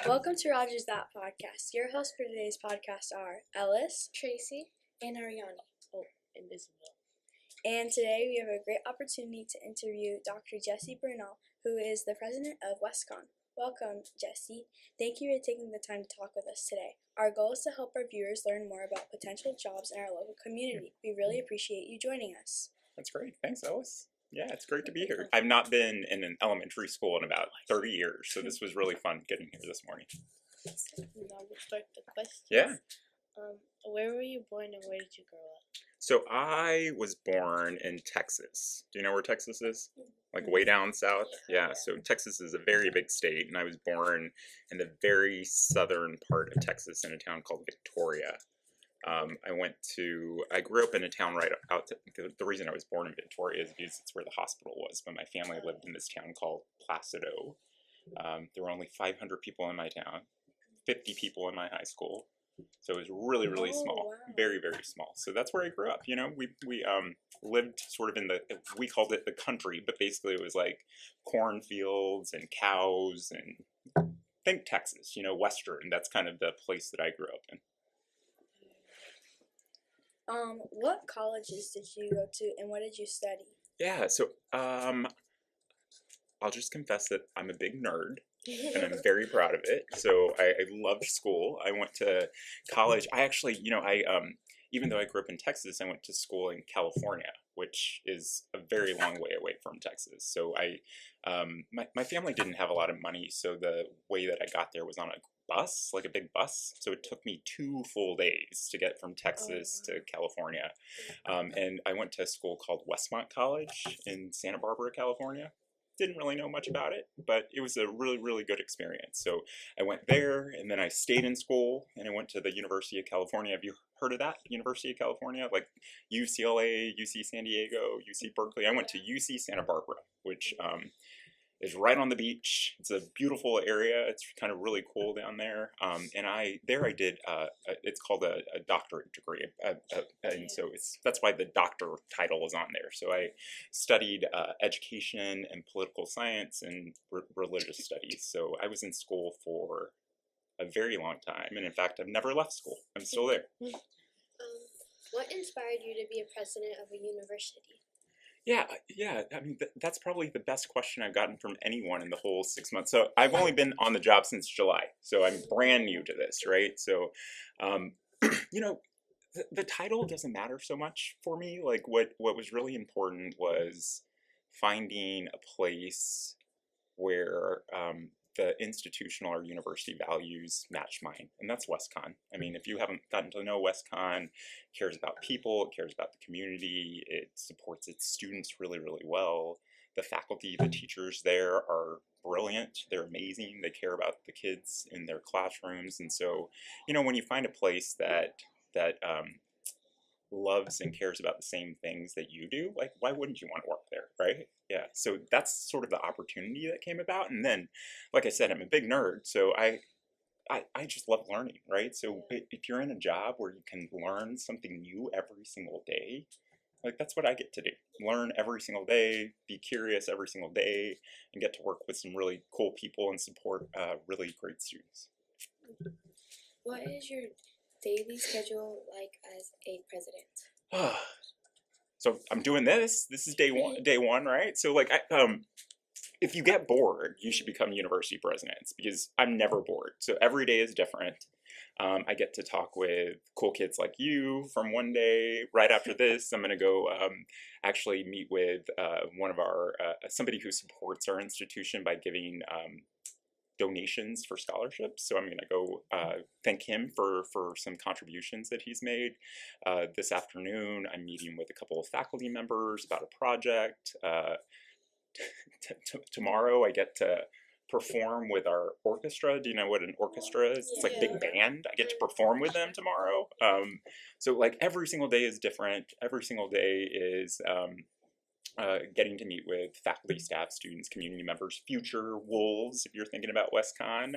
Welcome to Rogers That Podcast. Your hosts for today's podcast are Ellis, Tracy, and Ariani. Oh, and Isabel. And today we have a great opportunity to interview Dr. Jesse Bernal, who is the president of WestCon. Welcome, Jesse. Thank you for taking the time to talk with us today. Our goal is to help our viewers learn more about potential jobs in our local community. We really appreciate you joining us. That's great. Thanks, Ellis. Yeah, it's great to be here. I've not been in an elementary school in about 30 years, so this was really fun getting here this morning. Now we'll start the questions. Yeah. Where were you born and where did you grow up? So I was born in Texas. Do you know where Texas is? Like way down south? Yeah, so Texas is a very big state, and I was born in the very southern part of Texas in a town called Victoria. I grew up in a town right out, the reason I was born in Victoria is because it's where the hospital was, but my family lived in this town called Placido. There were only 500 people in my town, 50 people in my high school, so it was really, really small, wow. Very, very small. So that's where I grew up. You know, we lived sort of we called it the country, but basically it was like cornfields and cows and think Texas, you know, Western. That's kind of the place that I grew up in. What colleges did you go to and what did you study? Yeah, so I'll just confess that I'm a big nerd and I'm very proud of it. So I loved school. I went to college. I actually, even though I grew up in Texas, I went to school in California, which is a very long way away from Texas. So my family didn't have a lot of money, so the way that I got there was on a bus, like a big bus. So it took me 2 full days to get from Texas to California. And I went to a school called Westmont College in Santa Barbara, California. Didn't really know much about it, but it was a really, really good experience. So I went there, and then I stayed in school, and I went to the University of California. Have you heard of that? University of California? Like UCLA, UC San Diego, UC Berkeley. I went to UC Santa Barbara, which is right on the beach. It's a beautiful area. It's kind of really cool down there. And I did, it's called a doctorate degree. And so that's why the doctor title is on there. So I studied education and political science and religious studies. So I was in school for a very long time. And in fact, I've never left school. I'm still there. What inspired you to be a president of a university? Yeah. I mean, that's probably the best question I've gotten from anyone in the whole 6 months. So I've only been on the job since July, so I'm brand new to this, right? So, the title doesn't matter so much for me. Like what was really important was finding a place where the institutional or university values match mine, and that's WestCon. I mean, if you haven't gotten to know WestCon, it cares about people, it cares about the community, it supports its students really, really well. The faculty, the teachers there are brilliant, they're amazing, they care about the kids in their classrooms, and so, when you find a place that loves and cares about the same things that you do, like, why wouldn't you want to work there, right? Yeah, so that's sort of the opportunity that came about. And then, like I said, I'm a big nerd, so I just love learning, right? So if you're in a job where you can learn something new every single day, like, that's what I get to do. Learn every single day, be curious every single day, and get to work with some really cool people and support really great students. What is your daily schedule like as a president? So I'm doing this. This is day one, right? So like, if you get bored, you should become university presidents because I'm never bored. So every day is different. I get to talk with cool kids like you from one day. Right after this, I'm going to go actually meet with one of our, somebody who supports our institution by giving donations for scholarships. So I'm going to go thank him for some contributions that he's made. This afternoon, I'm meeting with a couple of faculty members about a project. Tomorrow, I get to perform with our orchestra. Do you know what an orchestra is? It's like a big band. I get to perform with them tomorrow. So like every single day is different. Every single day is getting to meet with faculty, staff, students, community members, future wolves, if you're thinking about WestCon.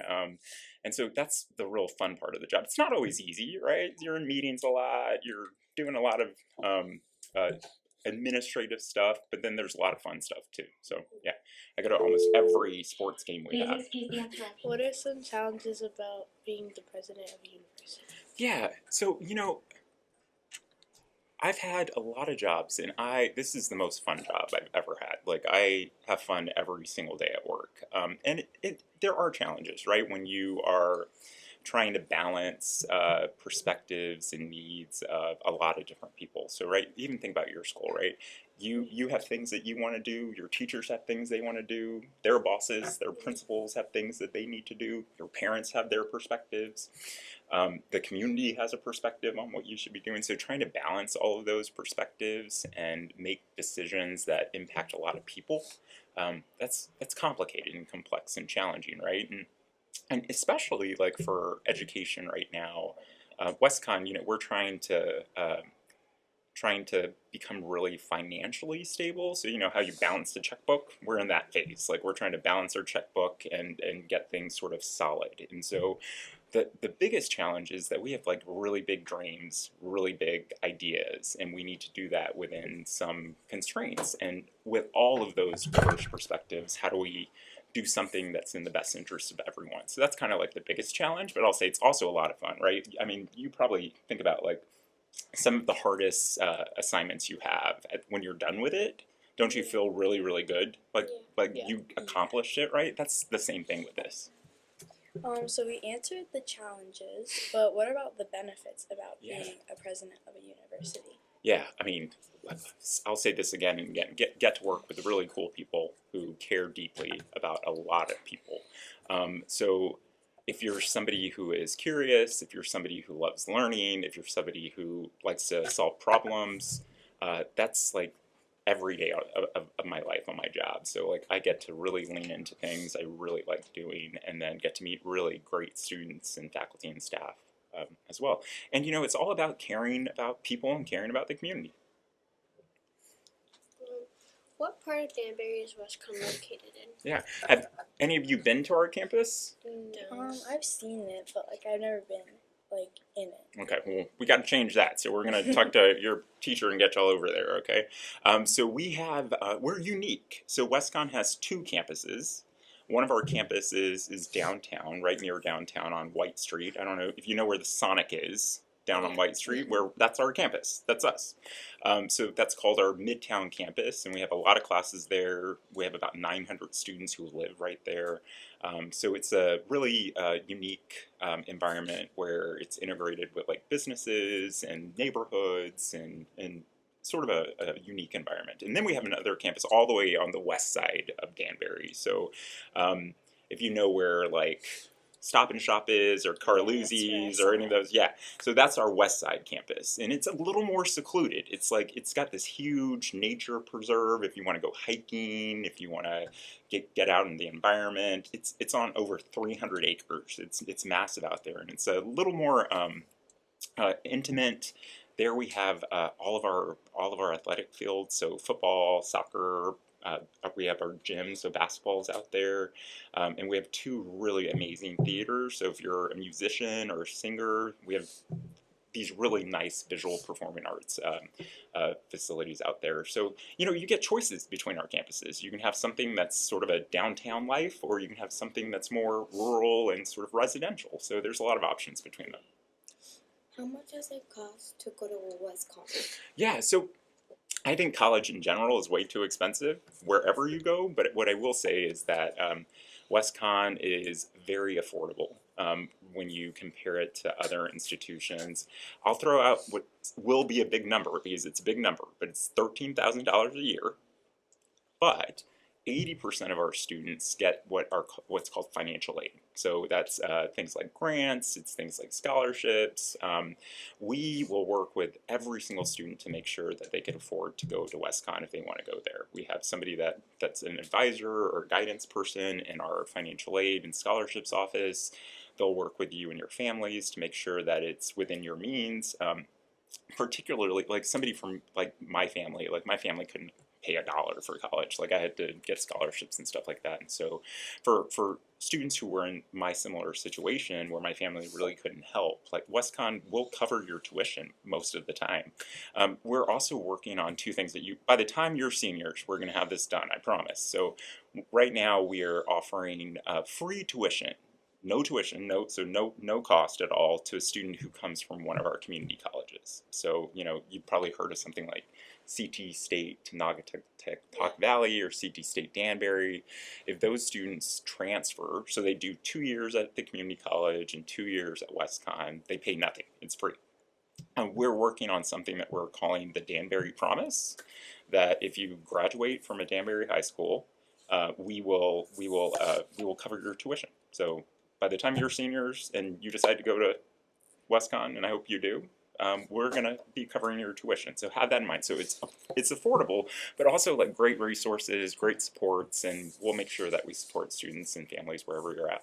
And so that's the real fun part of the job. It's not always easy, right? You're in meetings a lot. You're doing a lot of administrative stuff, but then there's a lot of fun stuff too. So yeah, I go to almost every sports game we have. What are some challenges about being the president of a university? Yeah, so I've had a lot of jobs, and this is the most fun job I've ever had. Like, I have fun every single day at work. And there are challenges, right? When you are trying to balance perspectives and needs of a lot of different people. So, right, even think about your school, right? You have things that you want to do. Your teachers have things they want to do. Their bosses, their principals have things that they need to do. Your parents have their perspectives. The community has a perspective on what you should be doing. So trying to balance all of those perspectives and make decisions that impact a lot of people, that's complicated and complex and challenging, right? And especially like for education right now, WestCon, we're trying to become really financially stable. So how you balance the checkbook, we're in that phase. Like, we're trying to balance our checkbook and get things sort of solid. And so the biggest challenge is that we have like really big dreams, really big ideas, and we need to do that within some constraints. And with all of those diverse perspectives, how do we do something that's in the best interest of everyone? So that's kind of like the biggest challenge, but I'll say it's also a lot of fun, right? I mean, you probably think about like some of the hardest assignments you have. When you're done with it, don't you feel really, really good? You accomplished it, right? That's the same thing with this. So we answered the challenges, but what about the benefits about being a president of a university? Yeah, I mean, I'll say this again and again. Get to work with really cool people who care deeply about a lot of people. So if you're somebody who is curious, if you're somebody who loves learning, if you're somebody who likes to solve problems, that's like every day of my life on my job. So like, I get to really lean into things I really like doing, and then get to meet really great students and faculty and staff as well. And it's all about caring about people and caring about the community. What part of Danbury is WestCon located in? Yeah. Have any of you been to our campus? No. I've seen it, but like I've never been like in it. Okay, well, we got to change that. So we're going to talk to your teacher and get y'all over there, okay? So we have, we're unique. So WestCon has 2 campuses. One of our campuses is downtown, right near downtown on White Street. I don't know if you know where the Sonic is, down on White Street, where that's our campus. That's us. So that's called our Midtown campus, and we have a lot of classes there. We have about 900 students who live right there. So it's a really unique environment where it's integrated with like businesses and neighborhoods and sort of a unique environment. And then we have another campus all the way on the west side of Danbury. So if you know where like Stop and Shop is, or Carluzzi's, or any of those. Yeah, so that's our west side campus, and it's a little more secluded. It's like, it's got this huge nature preserve. If you want to go hiking, if you want to get out in the environment, it's on over 300 acres. It's massive out there, and it's a little more intimate. There we have all of our athletic fields, so football, soccer. We have our gym, so basketball's out there, and we have 2 really amazing theaters. So if you're a musician or a singer, we have these really nice visual performing arts facilities out there. So you get choices between our campuses. You can have something that's sort of a downtown life, or you can have something that's more rural and sort of residential. So there's a lot of options between them. How much does it cost to go to WestCon? Yeah, so I think college in general is way too expensive wherever you go, but what I will say is that WestCon is very affordable when you compare it to other institutions. I'll throw out what will be a big number, because it's a big number, but it's $13,000 a year. But 80% of our students get what's called financial aid. So that's things like grants, it's things like scholarships. We will work with every single student to make sure that they can afford to go to WestCon if they want to go there. We have somebody that's an advisor or guidance person in our financial aid and scholarships office. They'll work with you and your families to make sure that it's within your means. Particularly like somebody from like my family couldn't pay $1 for college. Like I had to get scholarships and stuff like that. And so for students who were in my similar situation where my family really couldn't help, like WestCon will cover your tuition most of the time. We're also working on two things that by the time you're seniors, we're going to have this done, I promise. So right now we are offering free tuition. No tuition, no cost at all to a student who comes from one of our community colleges. So, you've probably heard of something like CT State Naugatuck Valley or CT State Danbury. If those students transfer, so they do 2 years at the community college and 2 years at WestCon, they pay nothing. It's free. We're working on something that we're calling the Danbury Promise, that if you graduate from a Danbury high school, we will cover your tuition. So by the time you're seniors and you decide to go to WestCon, and I hope you do, we're going to be covering your tuition. So have that in mind. So it's affordable, but also like great resources, great supports, and we'll make sure that we support students and families wherever you're at.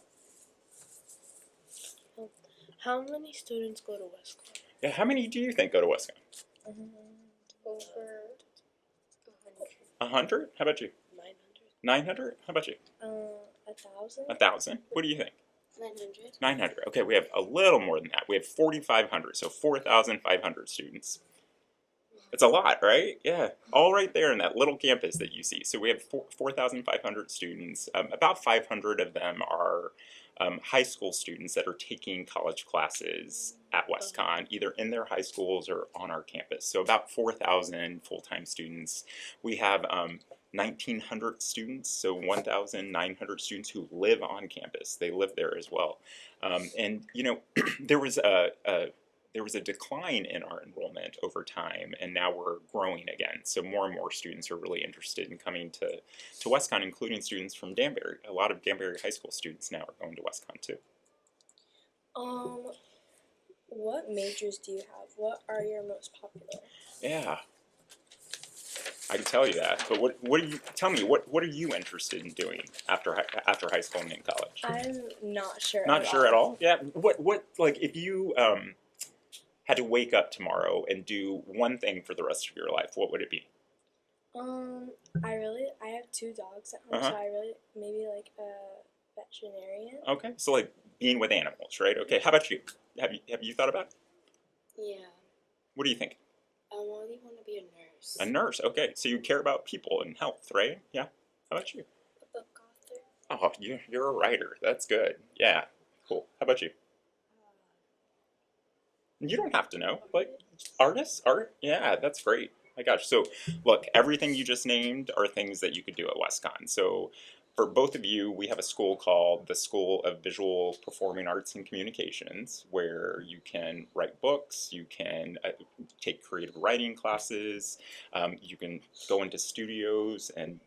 How many students go to WestCon? Yeah, how many do you think go to WestCon? Over 100? How about you? 900. 900? How about you? 1,000. 1,000? What do you think? 900. 900. Okay, we have a little more than that. We have 4,500, so 4,500 students. It's a lot, right? Yeah, all right there in that little campus that you see. So we have 4,500 students. About 500 of them are high school students that are taking college classes at WestCon, either in their high schools or on our campus. So about 4,000 full-time students. We have 1,900 students, so 1,900 students who live on campus. They live there as well. And there was a decline in our enrollment over time, and now we're growing again. So more and more students are really interested in coming to WestCon, including students from Danbury. A lot of Danbury high school students now are going to WestCon too. What majors do you have? What are your most popular? Yeah, I can tell you that. But what do you tell me? What are you interested in doing after high school and in college? I'm not sure. Not sure at all. Yeah. What like if you had to wake up tomorrow and do one thing for the rest of your life, what would it be? I have 2 dogs at home, so I really maybe like a veterinarian. Okay, so like being with animals, right? Okay, how about you? Have you thought about it? Yeah. What do you think? I really want to be a nurse. A nurse. Okay, so you care about people and health, right? Yeah. How about you? A book author. Oh, you're a writer. That's good. Yeah. Cool. How about you? You don't have to know. Like art. Yeah, that's great. My gosh. So, look, everything you just named are things that you could do at WestCon. So, for both of you, we have a school called the School of Visual Performing Arts and Communications, where you can write books, you can take creative writing classes, you can go into studios and,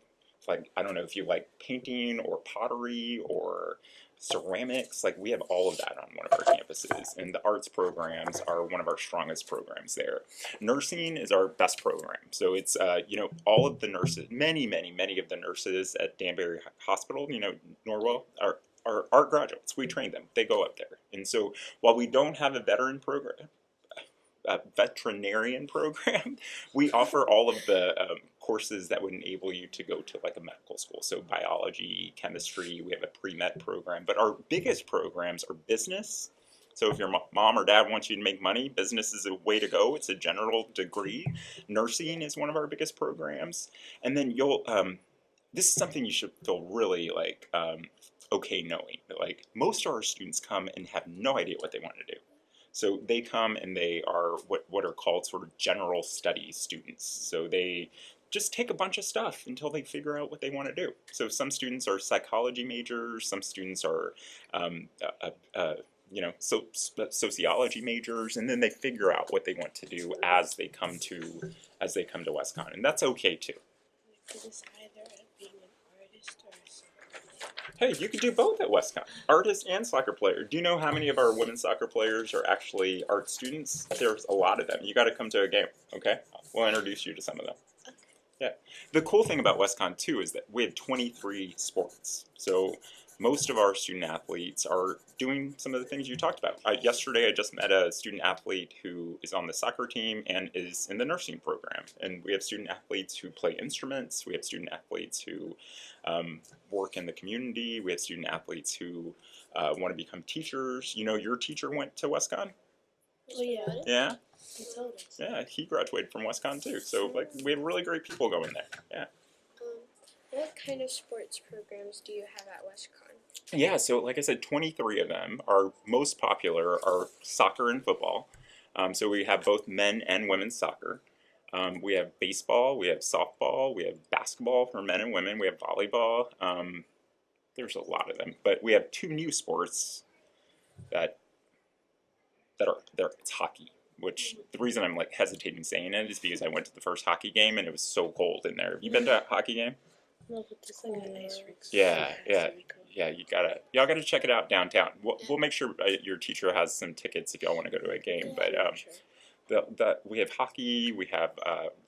like, I don't know if you like painting or pottery or ceramics, like we have all of that on one of our campuses, and the arts programs are one of our strongest programs there. Nursing is our best program, so it's all of the nurses, many of the nurses at Danbury Hospital, Norwell, are art graduates. We train them, they go up there. And so while we don't have a veterinarian program, we offer all of the courses that would enable you to go to like a medical school. So biology, chemistry, we have a pre-med program. But our biggest programs are business. So if your mom or dad wants you to make money, business is a way to go. It's a general degree. Nursing is one of our biggest programs. And then this is something you should feel really like okay knowing. Like most of our students come and have no idea what they want to do. So they come and they are what are called sort of general studies students. So they just take a bunch of stuff until they figure out what they want to do. So some students are psychology majors, some students are sociology majors, and then they figure out what they want to do as they come to WestCon, and that's okay too. You could decide either being an artist or a soccer player. Hey, you could do both at WestCon, artist and soccer player. Do you know how many of our women's soccer players are actually art students? There's a lot of them. You got to come to a game, okay? We'll introduce you to some of them. Yeah. The cool thing about WestCon too is that we have 23 sports. So most of our student athletes are doing some of the things you talked about. Yesterday, I just met a student athlete who is on the soccer team and is in the nursing program. And we have student athletes who play instruments. We have student athletes who work in the community. We have student athletes who want to become teachers. You know, your teacher went to WestCon? Oh yeah. Yeah? He told us. Yeah, he graduated from WestCon too. So, like, we have really great people going there. Yeah. What kind of sports programs do you have at WestCon? Yeah, so like I said, 23 of them. Our most popular are soccer and football. So we have both men and women's soccer. We have baseball, we have softball, we have basketball for men and women, we have volleyball. There's a lot of them, but we have two new sports that are there. It's hockey, which the reason I'm like hesitating saying it is because I went to the first hockey game and it was so cold in there. Have you been to a hockey game? No, but there's like an ice rink. Yeah, yeah. Yeah, y'all gotta check it out downtown. We'll make sure your teacher has some tickets if y'all want to go to a game. But we have hockey, we have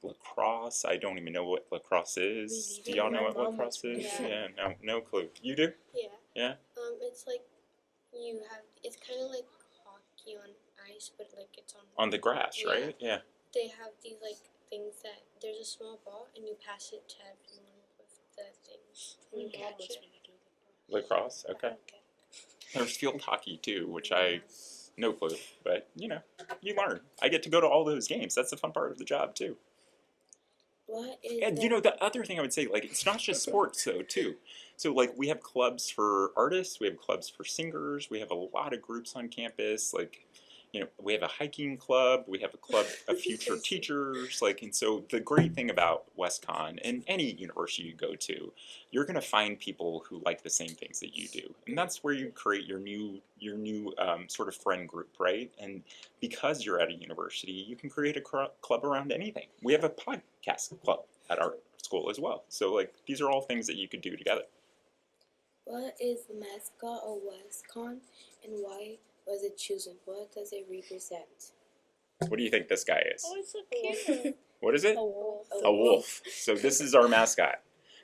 lacrosse. I don't even know what lacrosse is. Do y'all know what lacrosse is? Yeah, no clue. You do? Yeah. Yeah. It's like it's kind of like hockey on ice, but like it's On the grass, Yeah. right? Yeah. They have these like things that there's a small ball and you pass it to everyone with the things and you catch it. Lacrosse. Okay. There's field hockey too, which I no clue, but you learn. I get to go to all those games. That's the fun part of the job too. What is And the other thing I would say, like, it's not just sports though too. So like we have clubs for artists, we have clubs for singers, we have a lot of groups on campus. Like, we have a hiking club, we have a club of future teachers. Like, and so the great thing about WestCon and any university you go to, you're going to find people who like the same things that you do, and that's where you create your new sort of friend group, right? And because you're at a university, you can create a club around anything. We have a podcast club at our school as well. So like these are all things that you could do together. What is the mascot of WestCon and why was it chosen? What does it represent? What do you think this guy is? Oh, it's so cute. What is it? A wolf. A wolf. So this is our mascot.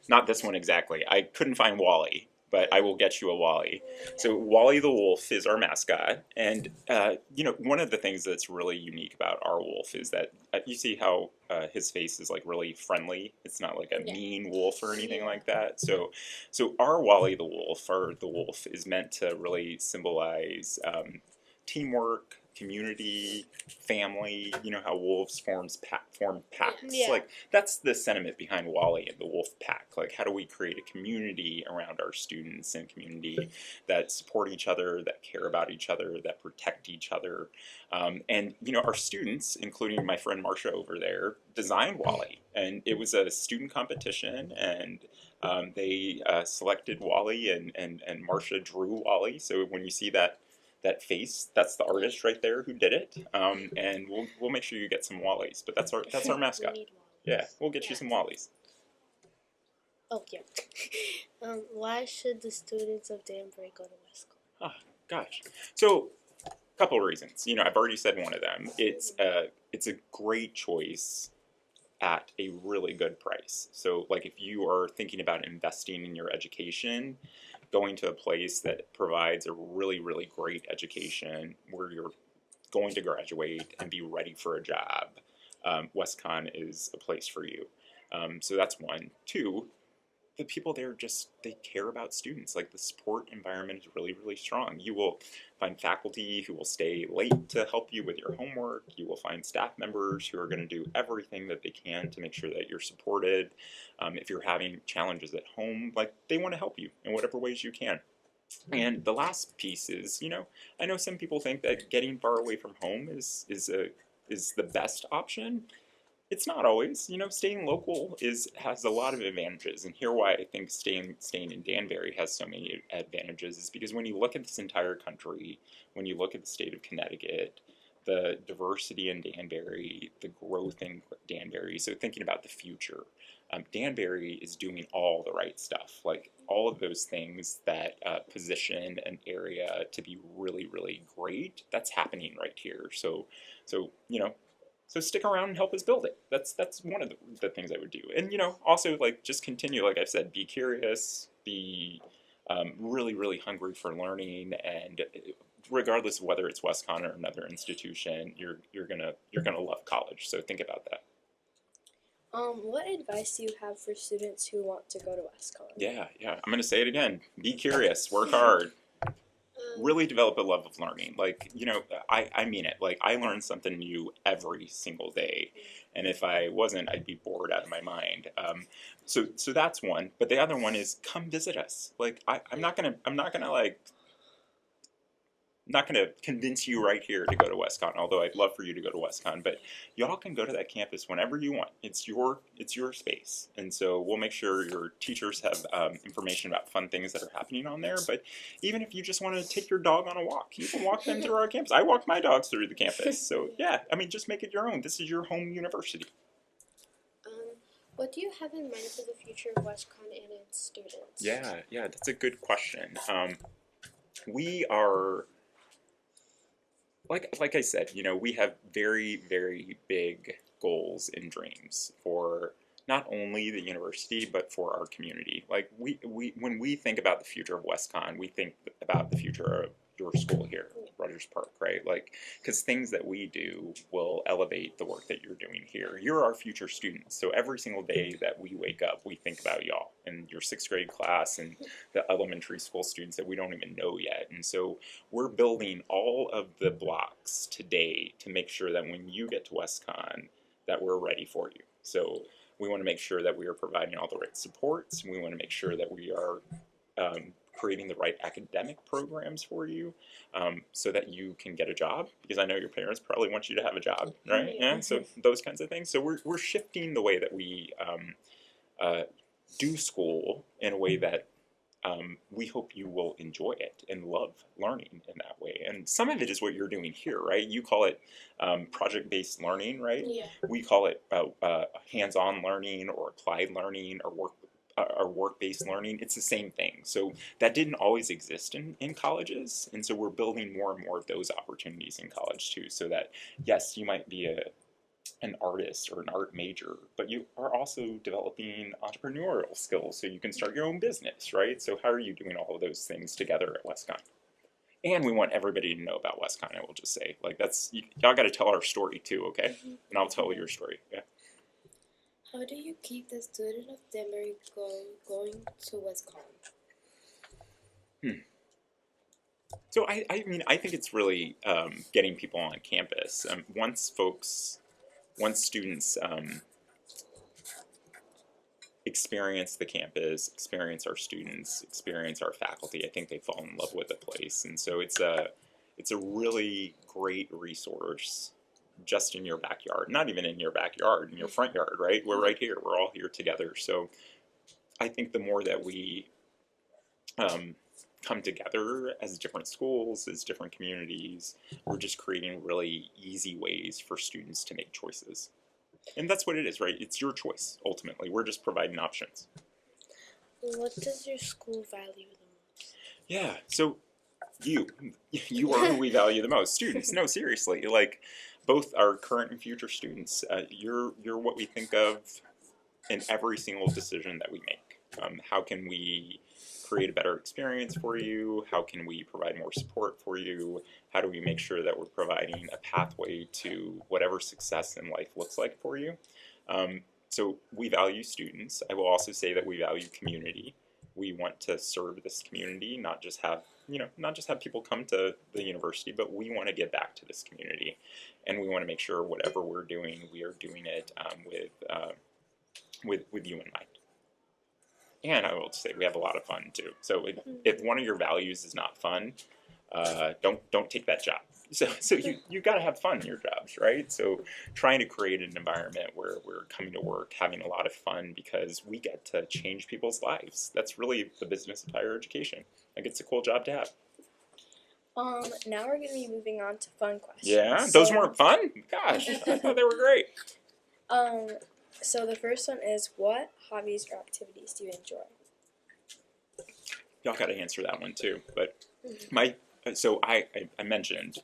Not this one exactly. I couldn't find Wally, but I will get you a Wally. So Wally the wolf is our mascot, and one of the things that's really unique about our wolf is that you see how his face is like really friendly. It's not like a mean wolf or anything like that. So our Wally the wolf, or the wolf, is meant to really symbolize teamwork, community, family. You know how wolves form packs. Yeah. Like that's the sentiment behind Wally and the Wolf Pack. Like, how do we create a community around our students, and community that support each other, that care about each other, that protect each other. And our students, including my friend Marcia over there, designed Wally, and it was a student competition, and they selected Wally, and Marcia drew Wally. So when you see that face, that's the artist right there who did it. And we'll make sure you get some Wallies. But that's our mascot. Yeah, we'll get you some Wallies. Oh yeah. Why should the students of Danbury go to WestCon? Oh gosh. So a couple of reasons. I've already said one of them. It's a great choice at a really good price. So like if you are thinking about investing in your education, going to a place that provides a really, really great education where you're going to graduate and be ready for a job, WestCon is a place for you. So that's one. Two, the people there they care about students. Like the support environment is really, really strong. You will find faculty who will stay late to help you with your homework. You will find staff members who are going to do everything that they can to make sure that you're supported. If you're having challenges at home, like they want to help you in whatever ways you can. And the last piece is, I know some people think that getting far away from home is the best option. It's not always. Staying local has a lot of advantages, and here why I think staying in Danbury has so many advantages is because when you look at this entire country, when you look at the state of Connecticut, the diversity in Danbury, the growth in Danbury, so thinking about the future, Danbury is doing all the right stuff. Like all of those things that position an area to be really, really great, that's happening right here. So stick around and help us build it. That's one of the things I would do. And also like just continue, like I've said, be curious, be really, really hungry for learning, and regardless of whether it's WestCon or another institution, you're gonna love college. So think about that. What advice do you have for students who want to go to WestCon? Yeah. I'm gonna say it again. Be curious. Work hard. Really develop a love of learning. Like, I mean it. Like, I learn something new every single day, and if I wasn't, I'd be bored out of my mind. So that's one. But the other one is come visit us. Like, I'm not gonna not going to convince you right here to go to WestCon, although I'd love for you to go to WestCon, but y'all can go to that campus whenever you want. It's your space. And so we'll make sure your teachers have information about fun things that are happening on there. But even if you just want to take your dog on a walk, you can walk them through our campus. I walk my dogs through the campus. So yeah, I mean, just make it your own. This is your home university. What do you have in mind for the future of WestCon and its students? Yeah, that's a good question. We are... Like I said, we have very, very big goals and dreams for not only the university, but for our community. Like, when we think about the future of WestCon, we think about the future of your school here, Rogers Park, right? Like, because things that we do will elevate the work that you're doing here. You're our future students, so every single day that we wake up, we think about y'all and your 6th grade class and the elementary school students that we don't even know yet. And so we're building all of the blocks today to make sure that when you get to WestCon, that we're ready for you. So we want to make sure that we are providing all the right supports. We want to make sure that we are creating the right academic programs for you, so that you can get a job, because I know your parents probably want you to have a job, right? Yeah, so those kinds of things. So we're shifting the way that we do school in a way that we hope you will enjoy it and love learning in that way. And some of it is what you're doing here, right? You call it project-based learning, right? Yeah. We call it hands-on learning or applied learning or work-based learning. It's the same thing. So that didn't always exist in colleges, and so we're building more and more of those opportunities in college too, so that, yes, you might be an artist or an art major, but you are also developing entrepreneurial skills so you can start your own business, right? So how are you doing all of those things together at WestCon? And we want everybody to know about WestCon, I will just say. Like, y'all got to tell our story too, okay? And I'll tell your story, yeah? How do you keep the student of Denver going to WestCon? So I mean, I think it's really getting people on campus. Once students experience the campus, experience our students, experience our faculty, I think they fall in love with the place. And so it's a really great resource just in your backyard. Not even in your backyard, in your front yard, right? We're right here. We're all here together. So I think the more that we come together as different schools, as different communities, we're just creating really easy ways for students to make choices. And that's what it is, right? It's your choice, ultimately. We're just providing options. What does your school value the most? Yeah, so you are who we value the most. Students, no, seriously. Like, both our current and future students, you're what we think of in every single decision that we make. How can we create a better experience for you? How can we provide more support for you? How do we make sure that we're providing a pathway to whatever success in life looks like for you? So we value students. I will also say that we value community. We want to serve this community, not just have people come to the university, but we want to give back to this community, and we want to make sure whatever we're doing, we are doing it with you in mind. And I will say we have a lot of fun too. So if one of your values is not fun, don't take that job. So you got to have fun in your jobs, right? So trying to create an environment where we're coming to work, having a lot of fun, because we get to change people's lives. That's really the business of higher education. Like, it's a cool job to have. Now we're going to be moving on to fun questions. Yeah, those weren't fun? Gosh, I thought they were great. So the first one is, what hobbies or activities do you enjoy? Y'all got to answer that one too. But I mentioned,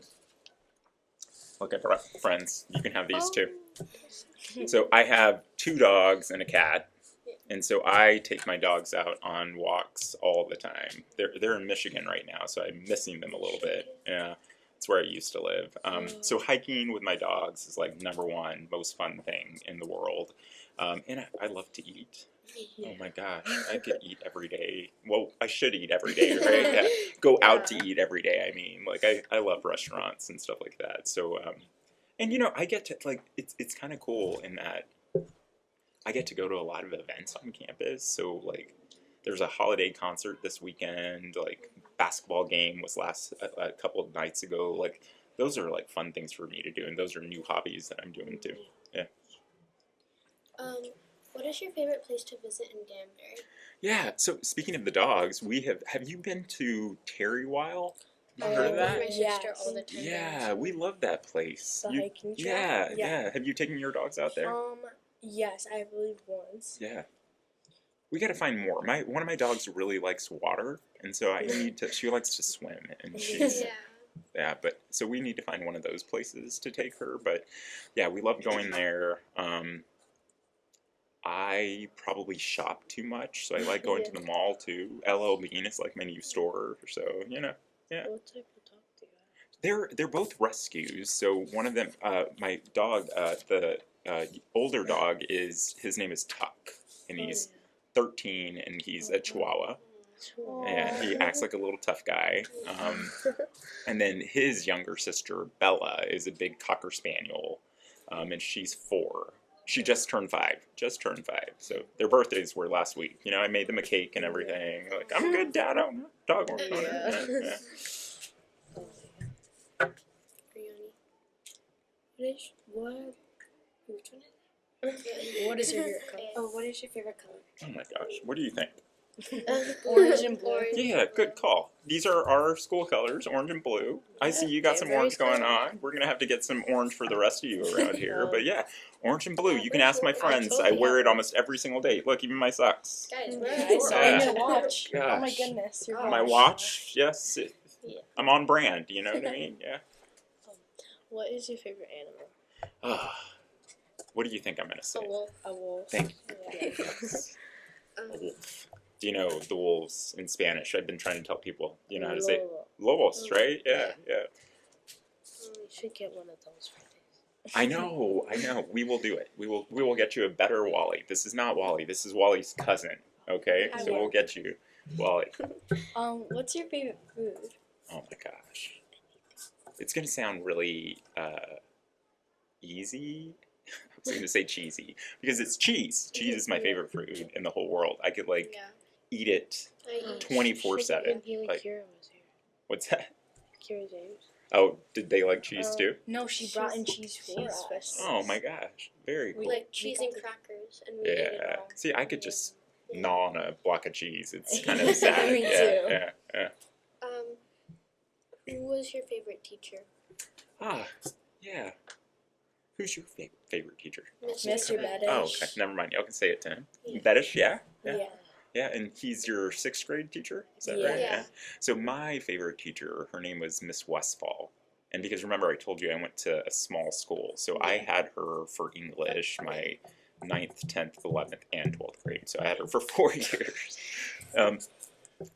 look at friends, you can have these too. So I have 2 dogs and a cat. And so I take my dogs out on walks all the time. They're in Michigan right now, so I'm missing them a little bit. Yeah, it's where I used to live. So hiking with my dogs is like number one most fun thing in the world. And I love to eat. Oh my gosh, I could eat every day. Well, I should eat every day, right? Yeah. Go out to eat every day. I mean, like I love restaurants and stuff like that. So, and I get to like it's kind of cool in that I get to go to a lot of events on campus. So like, there's a holiday concert this weekend. Like basketball game was a couple of nights ago. Like those are like fun things for me to do, and those are new hobbies that I'm doing too. Yeah. What is your favorite place to visit in Danbury? Yeah. So speaking of the dogs, we have you been to Terrywile? Have you heard of With that? my sister all the time. Yeah, we love that place. The hiking trail? Yeah, Yeah. yeah. Have you taken your dogs out there? Yes, I believe once. Yeah. We got to find more. One of my dogs really likes water, and so I need to. She likes to swim, and she's yeah. But so we need to find one of those places to take her. But yeah, we love going there. I probably shop too much, so I like going to the mall too. LL Bean is like my new store, so yeah. What type of dog do you have? They're both rescues. So one of them, my dog, the older dog his name is Tuck, and he's 13, and he's a Chihuahua. And he acts like a little tough guy. And then his younger sister, Bella, is a big Cocker Spaniel, and she's 4. She just turned 5. So their birthdays were last week. I made them a cake and everything. Like, I'm a good dad owner, dog owner. Yeah. What is your favorite color? Oh, what is your favorite color? Oh my gosh, what do you think? Orange and blue. Orange. Yeah, good call. These are our school colors, orange and blue. I see you got some orange going on. We're going to have to get some orange for the rest of you around here. But yeah, orange and blue. You can ask my friends. I wear it almost every single day. Look, even my socks. Guys, I saw Yeah. your watch. Oh my Gosh. goodness, your My watch, yes. I'm on brand, you know what I mean? Yeah. What is your favorite animal? What do you think I'm going to say? A wolf. A wolf. Thank you. A wolf. Do you know the wolves in Spanish? I've been trying to tell people. Do you know how to say lobos, right? Yeah. You should get one of those for this. I know. We will do it. We will get you a better Wally. This is not Wally. This is Wally's cousin. Okay, so we'll get you Wally. What's your favorite food? Oh my gosh, it's gonna sound really easy. I was gonna say cheesy because it's cheese. Cheese is my favorite food in the whole world. I could eat it I eat. 24/7. When Like, Kira was here. what's that? Kira James. Oh, did they like cheese too? No, she brought in cheese for us. Oh my gosh, very cool. Like cheese and crackers, and we ate it Yeah. all. See, I could just gnaw on a block of cheese. It's kind of sad. Me Yeah. Who was your favorite teacher? Yeah. Who's your favorite teacher? Mr. Bettish. Oh, okay. Never mind. Y'all can say it to him. Yeah. Bettish, yeah? Yeah. And he's your 6th grade teacher? Is that Yeah. right? Yeah. So my favorite teacher, her name was Miss Westfall. And because remember I told you I went to a small school. So I had her for English, my 9th, 10th, 11th, and 12th grade. So I had her for 4 years.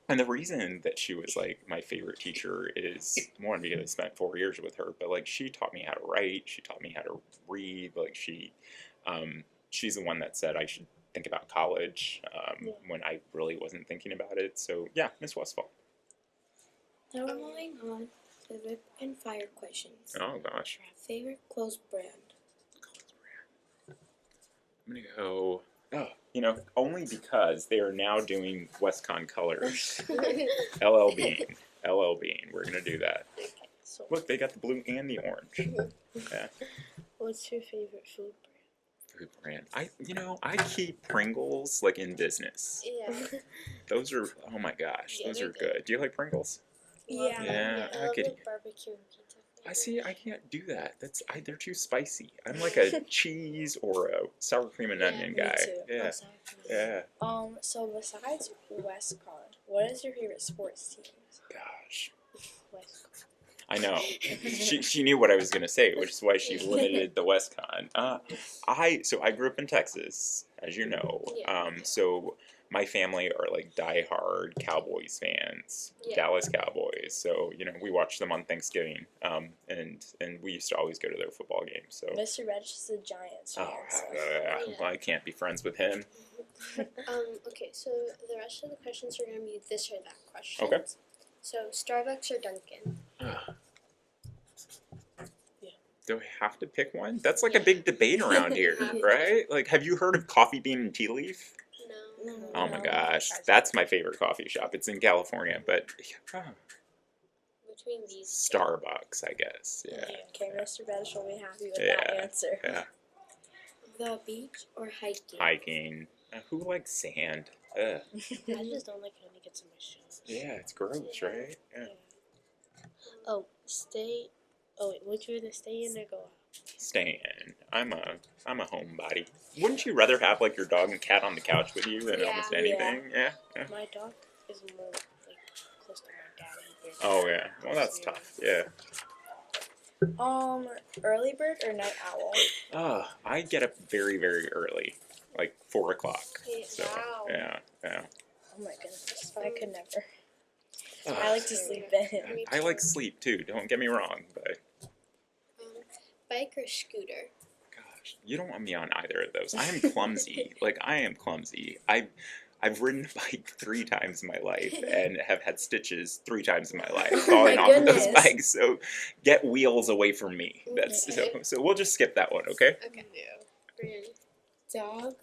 And the reason that she was like my favorite teacher is one because I spent 4 years with her, but like she taught me how to write, she taught me how to read. Like she's the one that said I should think about college when I really wasn't thinking about it. So yeah, Miss Westfall. Now we're moving on to the rapid fire questions. Oh gosh, Favorite clothes brand? I'm gonna go. Oh, only because they are now doing WestCon colors. LL Bean. We're gonna do that. So, Look, they got the blue and the orange. Yeah. what's your favorite food Food brand. I keep Pringles like in business. Yeah. Those are oh my gosh, Yeah, those they're are good. Do you like Pringles? Yeah. Yeah, I I love could. the barbecue and pizza. I see. I can't do that. They're too spicy. I'm like a cheese or a sour cream and onion me guy. too. Yeah, yeah. So besides WestCon, what is your favorite sports team? Gosh, brand? West. I know. She knew what I was gonna say, which is why she limited the WestCon. I grew up in Texas, as you know. Yeah. So my family are like diehard Cowboys fans, Yeah. Dallas Cowboys. So we watch them on Thanksgiving, and we used to always go to their football games. So. Mr. Reddish is a Giants fan. So. Yeah. Well, I can't be friends with him. Okay, so the rest of the questions are going to be this or that questions. Okay. So, Starbucks or Dunkin'? Do I have to pick one? That's like a big debate around here, right? Like, have you heard of Coffee Bean and Tea Leaf? No. Oh my No. gosh, that's my favorite coffee shop. It's in California, but Between these Starbucks, I guess. Yeah. Okay, Mr. Reddish will be happy with Yeah. that answer. Yeah. The beach or hiking? Hiking. Who likes sand? Ugh. I just don't like it when it gets in my shoes. Yeah, it's gross, right? Yeah. Oh, stay. Oh wait, would you rather stay in or go out? Stay in. I'm a homebody. Wouldn't you rather have like your dog and cat on the couch with you than Yeah. almost anything? Yeah. My dog is more like close to my dad. He barely Oh yeah. Well, that's tough. Yeah. Early bird or night owl? I get up very, very early, like 4 o'clock. Yeah. So Wow. yeah. Oh my goodness, I could never. Ugh. I like to sleep in. Me I too. like sleep too. Don't get me wrong, but Bike or scooter? gosh, you don't want me on either of those. I am clumsy. I am clumsy. I've ridden a bike 3 times in my life and have had stitches 3 times in my life falling my off of those goodness. bikes. So get wheels away from me. That's so we'll just skip that one, okay? Okay. Brianna? Dog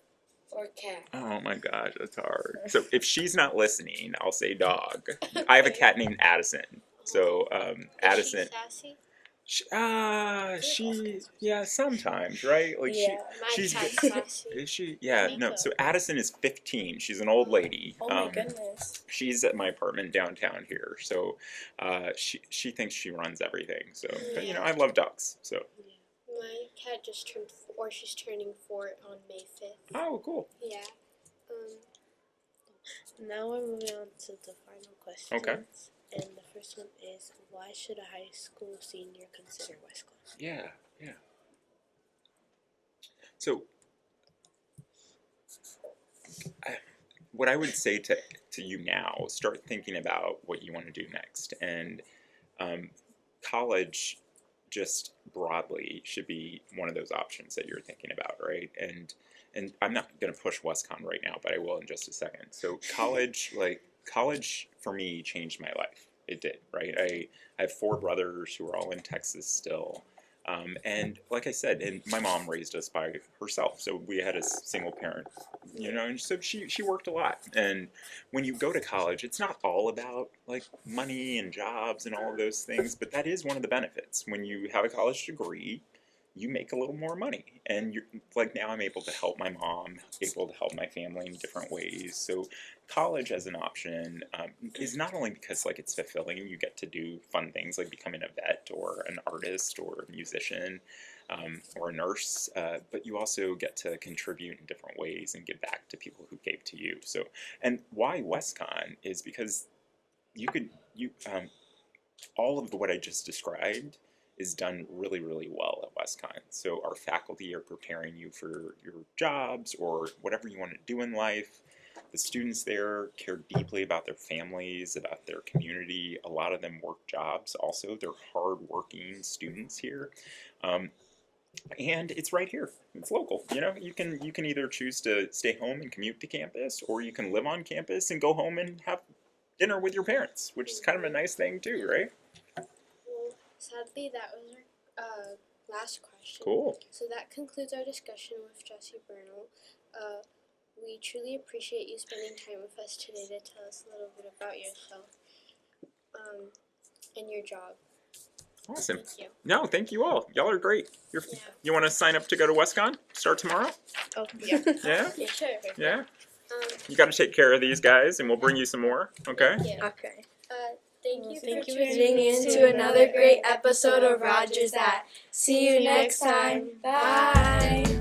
or cat? Oh my gosh, that's hard. So if she's not listening, I'll say dog. I have a cat named Addison. So Addison. Is she She yeah, sometimes, right? Like Yeah. My she's cat's ve- sassy. is she? Yeah, no. Miko. So Addison is 15. She's an old lady. Oh my goodness. She's at my apartment downtown here. So she thinks she runs everything. So but, I love dogs. So My cat just turned 4. She's turning 4 on May 5th. oh, cool. Yeah. Now we're moving on to the final questions. Okay. And the first one is, why should a high school senior consider WestCon? Yeah. So what I would say to you now, start thinking about what you want to do next. And college, just broadly, should be one of those options that you're thinking about, right? And I'm not going to push WestCon right now, but I will in just a second. So college for me changed my life. It did, right? I have 4 brothers who are all in Texas still. And like I said, and my mom raised us by herself, so we had a single parent, and so she worked a lot. And when you go to college, it's not all about like money and jobs and all of those things, but that is one of the benefits. When you have a college degree, you make a little more money, and you're like, now I'm able to help my mom, able to help my family in different ways. So college as an option is not only because like it's fulfilling, you get to do fun things like becoming a vet or an artist or a musician or a nurse, but you also get to contribute in different ways and give back to people who gave to you. So, and why WestCon is because all of what I just described is done really, really well at WestCon. So our faculty are preparing you for your jobs or whatever you want to do in life. The students there care deeply about their families, about their community. A lot of them work jobs also. They're hard-working students here. And it's right here. It's local. You can either choose to stay home and commute to campus, or you can live on campus and go home and have dinner with your parents, which is kind of a nice thing too, right? Well, sadly, that was our last question. Cool. So that concludes our discussion with Jesse Bernal. We truly appreciate you spending time with us today to tell us a little bit about yourself and your job. Awesome. Thank you. No, thank you all. Y'all are great. You want to sign up to go to WestCon? Start tomorrow? Oh, yeah. Yeah? Yeah, sure. Yeah? You got to take care of these guys, and we'll bring you some more, okay? Yeah. Okay. Thank you Thank for you. tuning in to another great episode of Rogers At. See you next time. Bye.